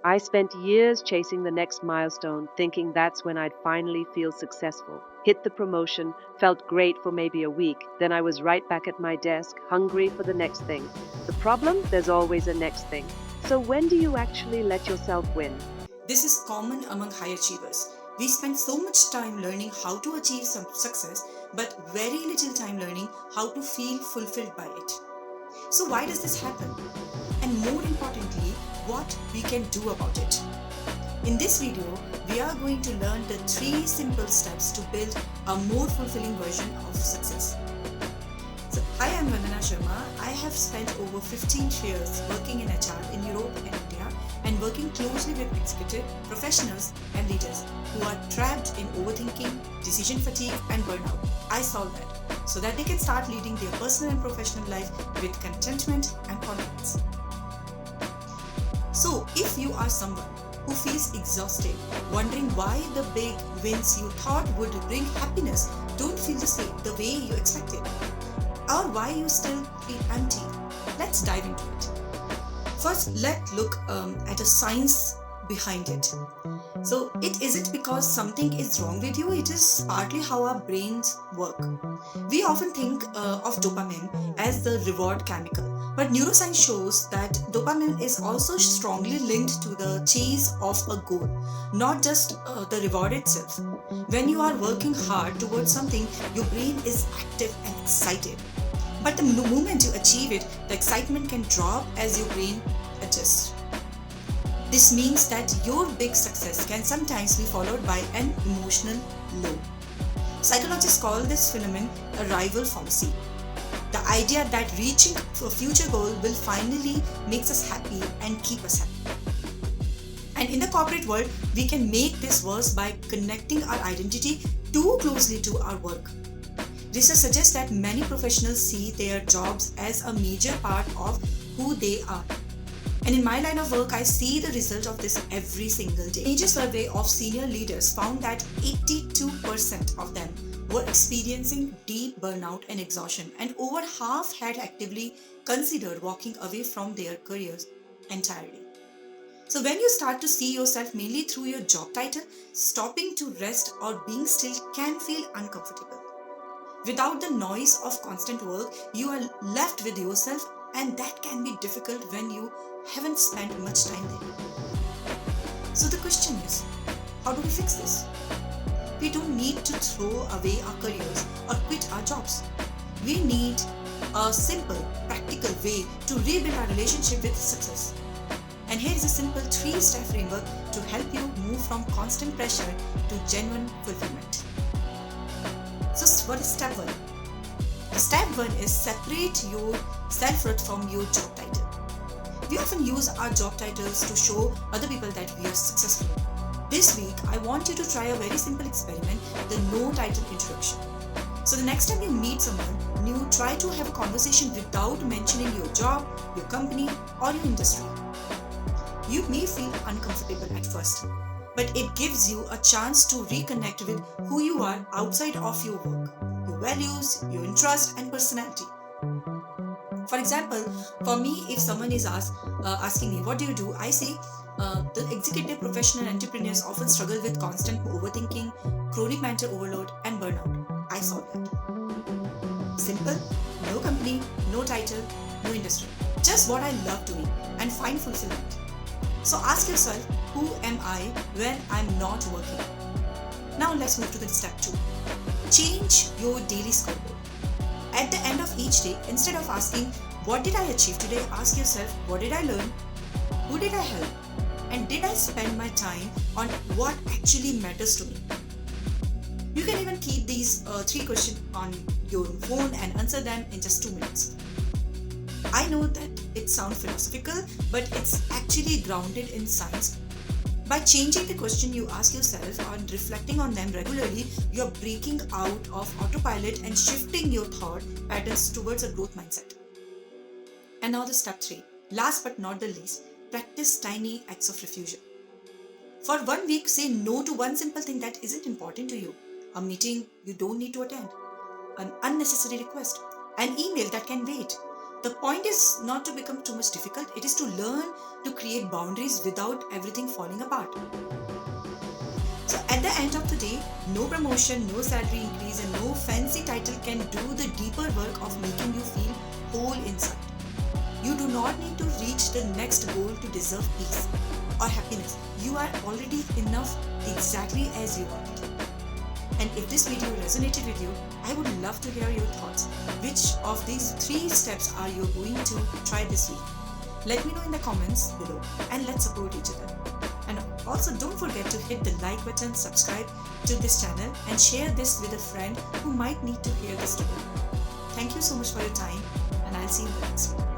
I spent years chasing the next milestone, thinking that's when I'd finally feel successful. Hit the promotion, felt great for maybe a week, then I was right back at my desk, hungry for the next thing. The problem? There's always a next thing. So when do you actually let yourself win? This is common among high achievers. We spend so much time learning how to achieve some success, but very little time learning how to feel fulfilled by it. So, why does this happen? And more importantly, what we can do about it. In this video, we are going to learn the 3 simple steps to build a more fulfilling version of success. So, hi, I'm Vandana Sharma. I have spent over 15 years working in HR in Europe and India and working closely with executive professionals and leaders who are trapped in overthinking, decision fatigue, and burnout. I solve that so that they can start leading their personal and professional life with contentment and confidence. So, if you are someone who feels exhausted, wondering why the big wins you thought would bring happiness don't feel the way you expected, or why you still feel empty, let's dive into it. First, let's look at the science behind it. So, it isn't because something is wrong with you, it is partly how our brains work. We often think of dopamine as the reward chemical, but neuroscience shows that dopamine is also strongly linked to the chase of a goal, not just the reward itself. When you are working hard towards something, your brain is active and excited. But the moment you achieve it, the excitement can drop as your brain adjusts. This means that your big success can sometimes be followed by an emotional low. Psychologists call this phenomenon a rival fallacy. The idea that reaching a future goal will finally make us happy and keep us happy. And in the corporate world, we can make this worse by connecting our identity too closely to our work. Research suggests that many professionals see their jobs as a major part of who they are. And in my line of work, I see the result of this every single day. A major survey of senior leaders found that 82% of them were experiencing deep burnout and exhaustion, and over half had actively considered walking away from their careers entirely. So, when you start to see yourself mainly through your job title, stopping to rest or being still can feel uncomfortable. Without the noise of constant work, you are left with yourself, and that can be difficult when you haven't spent much time there. So the question is, how do we fix this? We don't need to throw away our careers or quit our jobs. We need a simple, practical way to rebuild our relationship with success. And here is a simple 3-step framework to help you move from constant pressure to genuine fulfillment. So what is step 1? Step 1 is separate your self-worth from your job title. We often use our job titles to show other people that we are successful. This week, I want you to try a very simple experiment, the no title introduction. So the next time you meet someone new, try to have a conversation without mentioning your job, your company, or your industry. You may feel uncomfortable at first, but it gives you a chance to reconnect with who you are outside of your work, your values, your interests, and personality. For example, for me, if someone is asking me, what do you do? I say, the executive professional entrepreneurs often struggle with constant overthinking, chronic mental overload, and burnout. I solve that. Simple, no company, no title, no industry. Just what I love doing and find fulfillment. So ask yourself, who am I when I'm not working? Now let's move to the step 2. Change your daily scoreboard. At the end of each day, instead of asking, what did I achieve today? Ask yourself, what did I learn? Who did I help? And did I spend my time on what actually matters to me? You can even keep these 3 questions on your phone and answer them in just 2 minutes. I know that it sounds philosophical, but it's actually grounded in science. By changing the question you ask yourself and reflecting on them regularly, you're breaking out of autopilot and shifting your thought patterns towards a growth mindset. And now the step 3. Last but not the least, practice tiny acts of refusal. For 1 week, say no to one simple thing that isn't important to you. A meeting you don't need to attend. An unnecessary request. An email that can wait. The point is not to become too much difficult, it is to learn to create boundaries without everything falling apart. So at the end of the day, no promotion, no salary increase, and no fancy title can do the deeper work of making you feel whole inside. You do not need to reach the next goal to deserve peace or happiness. You are already enough exactly as you are. And if this video resonated with you, I would love to hear your thoughts. Which of these 3 steps are you going to try this week? Let me know in the comments below and let's support each other. And also don't forget to hit the like button, subscribe to this channel and share this with a friend who might need to hear this today. Thank you so much for your time and I'll see you in the next video.